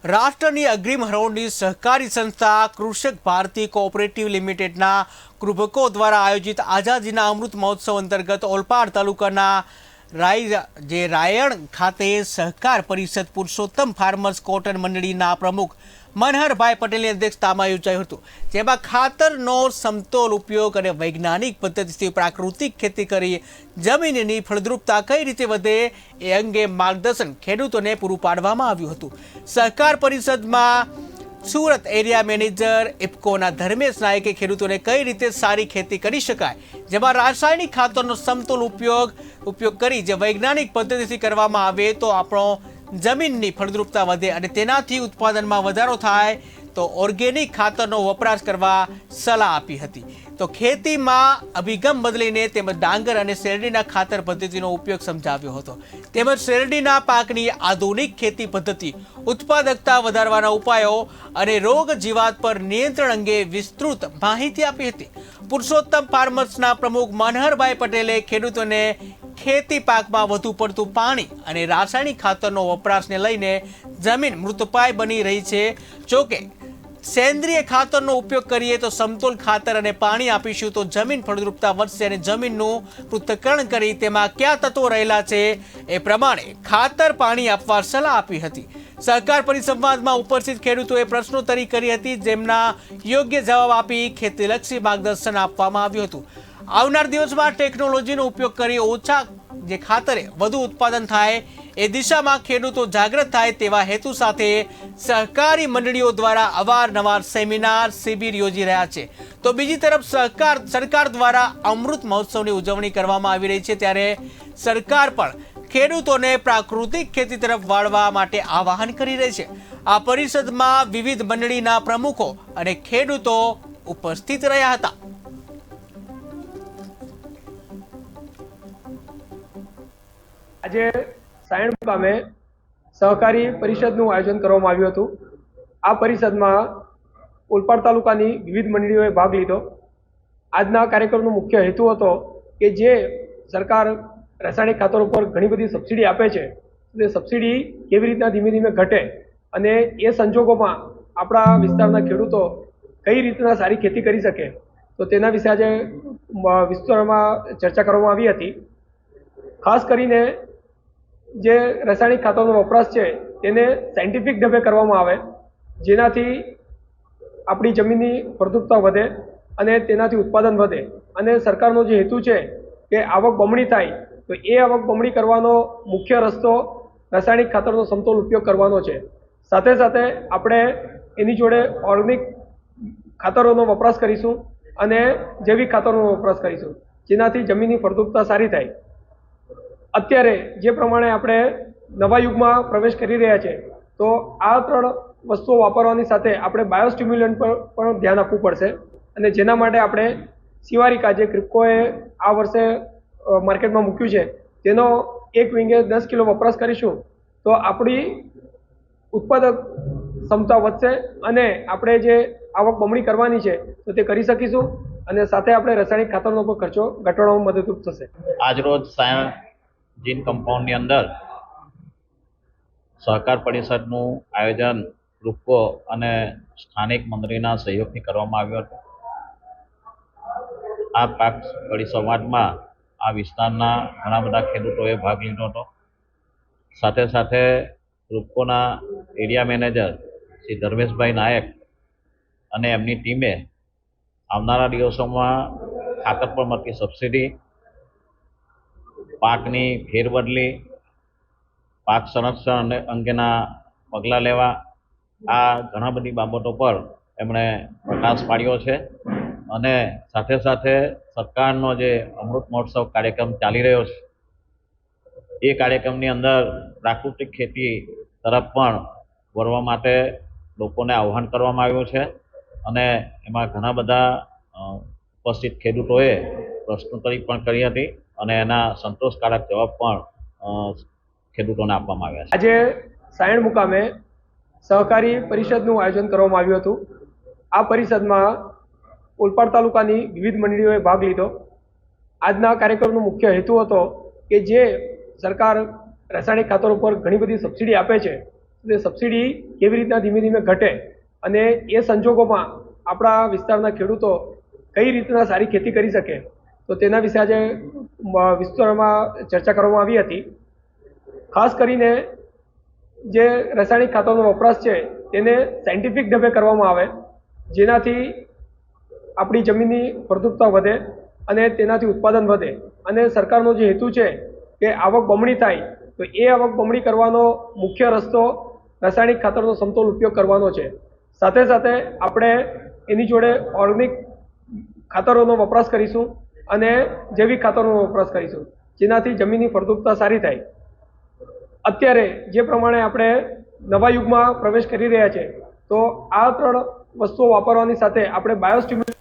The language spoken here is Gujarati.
રાષ્ટ્રની અગ્રીમ હરોળની સહકારી સંસ્થા કૃષક ભારતી કોઓપરેટિવ લિમિટેડના કૃભકો દ્વારા આયોજિત આઝાદીના અમૃત મહોત્સવ અંતર્ગત ઓલપાડ તાલુકાના રાયણ ખાતે સહકાર પરિષદ પુરુષોત્તમ ફાર્મર્સ કોટન મંડળીના પ્રમુખ મનહરભાઈ પટેલની અધ્યક્ષતામાં યોજાયું હતું, જેમાં ખાતરનો સમતોલ ઉપયોગ અને વૈજ્ઞાનિક પદ્ધતિથી પ્રાકૃતિક ખેતી કરી જમીનની ફળદ્રુપતા કઈ રીતે વધે એ અંગે માર્ગદર્શન ખેડૂતોને પૂરું પાડવામાં આવ્યું હતું। સહકાર પરિષદમાં સુરત એરિયા મેનેજર ઇફકોના ધર્મેશ નાયકે ખેડૂતોને કઈ રીતે સારી ખેતી કરી શકાય, જેમાં રાસાયણિક ખાતરનો સમતોલ ઉપયોગ કરી જે વૈજ્ઞાનિક પદ્ધતિથી કરવામાં આવે તો આપણો જમીનની ફળદ્રુપતા વધે અને તેનાથી ઉત્પાદનમાં વધારો થાય તો ઓર્ગેનિક ખાતરનો વપરાશ કરવા સલાહ આપી હતી। તો ખેતીમાં અભિગમ બદલીને તેમજ ડાંગર અને શેરડીના ખાતર પદ્ધતિનો ઉપયોગ સમજાવ્યો હતો, તેમજ શેરડીના પાકની આધુનિક ખેતી પદ્ધતિ, ઉત્પાદકતા વધારવાના ઉપાયો અને રોગ જીવાત પર નિયંત્રણ અંગે વિસ્તૃત માહિતી આપી હતી। પુરુષોત્તમ ફાર્મર્સના પ્રમુખ મનહરભાઈ પટેલે ખેડૂતોને ખેતી પાકમાં વધુ પડતું પાણી અને રાસાયણિક ખાતરનો વપરાશને લઈને જમીન મૃતપાય બની રહી છે, જોકે સેન્દ્રિય ખાતરનો ઉપયોગ કરીએ તો સમતોલ ખાતર અને પાણી આપીશું તો જમીન ફળદ્રુપતા વધશે અને જમીનનું પૃથ્થકરણ કરી તેમાં કયા તત્વો રહેલા છે એ પ્રમાણે ખાતર પાણી આપવા સલાહ આપી હતી। સહકાર પરિસંવાદમાં ઉપસ્થિત ખેડૂતોએ પ્રશ્નોત્તરી કરી હતી, જેમના યોગ્ય જવાબ આપી ખેતીલક્ષી માર્ગદર્શન આપવામાં આવ્યું હતું। આવનાર દિવસમાં ટેકનોલોજીનો ઉપયોગ કરી ઓછા જે ખાતરે વધુ ઉત્પાદન થાય એ દિશામાં ખેડૂતો જાગૃત થાય તેવા હેતુ સાથે સહકારી મંડળીઓ દ્વારા અવારનવાર સેમિનાર શિબિર યોજી રહ્યા છે। તો બીજી તરફ સરકાર દ્વારા અમૃત મહોત્સવની ઉજવણી કરવામાં આવી રહી છે, ત્યારે સરકાર પણ ખેડૂતોને પ્રાકૃતિક ખેતી તરફ વાળવા માટે આહ્વાન કરી રહી છે। આ પરિષદમાં વિવિધ મંડળીના પ્રમુખો અને ખેડૂતો ઉપસ્થિત રહ્યા હતા। આજે સાયણ મુકામે સહકારી પરિષદનું આયોજન કરવામાં આવ્યું હતું। આ પરિષદમાં ઓલપાડ તાલુકાની વિવિધ મંડળીઓએ ભાગ લીધો। આજના કાર્યક્રમનો મુખ્ય હેતુ હતો કે જે સરકાર રાસાયણિક ખાતરો પર ઘણી બધી સબસિડી આપે છે, તે સબસિડી કેવી રીતના ધીમે ધીમે ઘટે અને એ સંજોગોમાં આપણા વિસ્તારના ખેડૂતો કઈ રીતના સારી ખેતી કરી શકે, તો તેના વિશે આજે વિસ્તારમાં ચર્ચા કરવામાં આવી હતી। ખાસ કરીને જે રાસાયણિક ખાતરનો વપરાશ છે તેને સાયન્ટિફિક ઢબે કરવામાં આવે, જેનાથી આપણી જમીનની ફળદ્રુપતા વધે અને તેનાથી ઉત્પાદન વધે અને સરકારનો જે હેતુ છે કે આવક બમણી થાય, તો એ આવક બમણી કરવાનો મુખ્ય રસ્તો રાસાયણિક ખાતરનો સમતોલ ઉપયોગ કરવાનો છે। સાથે સાથે આપણે એની જોડે ઓર્ગેનિક ખાતરોનો વપરાશ કરીશું અને જૈવિક ખાતરોનો વપરાશ કરીશું, જેનાથી જમીનની ફળદ્રુપતા સારી થાય। અત્યારે જે પ્રમાણે આપણે નવા યુગમાં પ્રવેશ કરી રહ્યા છે, તો આ ત્રણ વસ્તુઓ વાપરવાની સાથે આપણે બાયોસ્ટિમ્યુલન્ટ પર પણ ધ્યાન આપવું પડશે અને જેના માટે આપણે શિવારિકા જે ક્રિપ્કોએ આ વર્ષે માર્કેટમાં મૂક્યું છે તેનો એક વીંગે 10 કિલો વપરાશ કરીશું તો આપણી ઉત્પાદક ક્ષમતા વધશે અને આપણે જે આવક બમણી કરવાની છે તો તે કરી શકીશું અને સાથે આપણે રાસાયણિક ખાતરનો પણ ખર્ચો ઘટાડવામાં મદદરૂપ થશે। આજરોજ સાયણ જીન કમ્પાઉન્ડની અંદર સહકાર પરિષદનું આયોજન ગ્રુપો અને સ્થાનિક મંડળીના સહયોગથી કરવામાં આવ્યું હતું। આ પાક પરિસંવાદમાં આ વિસ્તારના ઘણા બધા ખેડૂતોએ ભાગ લીધો હતો। સાથે સાથે ગ્રુપોના એરિયા મેનેજર શ્રી ધર્મેશભાઈ નાયક અને એમની ટીમે આવનારા દિવસોમાં ખાતર પર મળતી સબસિડી, પાકની ફેરબદલી, પાક સંરક્ષણ અંગેના પગલાં લેવા, આ ઘણા બધી બાબતો પર એમણે પ્રકાશ પાડ્યો છે અને સાથે સાથે સરકારનો જે અમૃત મહોત્સવ કાર્યક્રમ ચાલી રહ્યો છે એ કાર્યક્રમની અંદર પ્રાકૃતિક ખેતી તરફ પણ વળવા માટે લોકોને આહ્વાન કરવામાં આવ્યું છે અને એમાં ઘણા બધા ઉપસ્થિત ખેડૂતોએ પ્રશ્નોત્તરી પણ કરી હતી અને એના સંતોષકારક જવાબ પણ ખેડૂતોને આપવામાં આવ્યા છે। આજે સાયણ મુકામે સહકારી પરિષદનું આયોજન કરવામાં આવ્યું હતું। આ પરિષદમાં ઓલપાડ તાલુકાની વિવિધ મંડળીઓએ ભાગ લીધો। આજના કાર્યક્રમનો મુખ્ય હેતુ હતો કે જે સરકાર રાસાયણિક ખાતરો પર ઘણી બધી સબસિડી આપે છે, અને સબસિડી કેવી રીતના ધીમે ધીમે ઘટે અને એ સંજોગોમાં આપણા વિસ્તારના ખેડૂતો કઈ રીતના સારી ખેતી કરી શકે, તો તેના વિશે આજે વિસ્તારમાં ચર્ચા કરવામાં આવી હતી. ખાસ કરીને જે રાસાયણિક ખાતરનો વપરાશ છે તેને સાયન્ટિફિક ઢબે કરવામાં આવે, જેનાથી આપણી જમીનની ફળદ્રુપતા વધે અને તેનાથી ઉત્પાદન વધે. અને સરકારનો જે હેતુ છે કે આવક બમણી થાય, તો એ આવક બમણી કરવાનો મુખ્ય રસ્તો રાસાયણિક ખાતરનો સમતોલ ઉપયોગ કરવાનો છે. સાથે સાથે આપણે એની જોડે ઓર્ગેનિક ખાતરોનો વપરાશ કરીશું અને જૈવિક ખાતરોનો વપરાશ કરીશું, જેનાથી જમીનની ફળદ્રુપતા સારી થાય. અત્યારે જે પ્રમાણે આપણે નવા યુગમાં પ્રવેશ કરી રહ્યા છે, તો આ ત્રણ વસ્તુઓ વાપરવાની સાથે આપણે બાયોસ્ટિમ્યુલન્ટ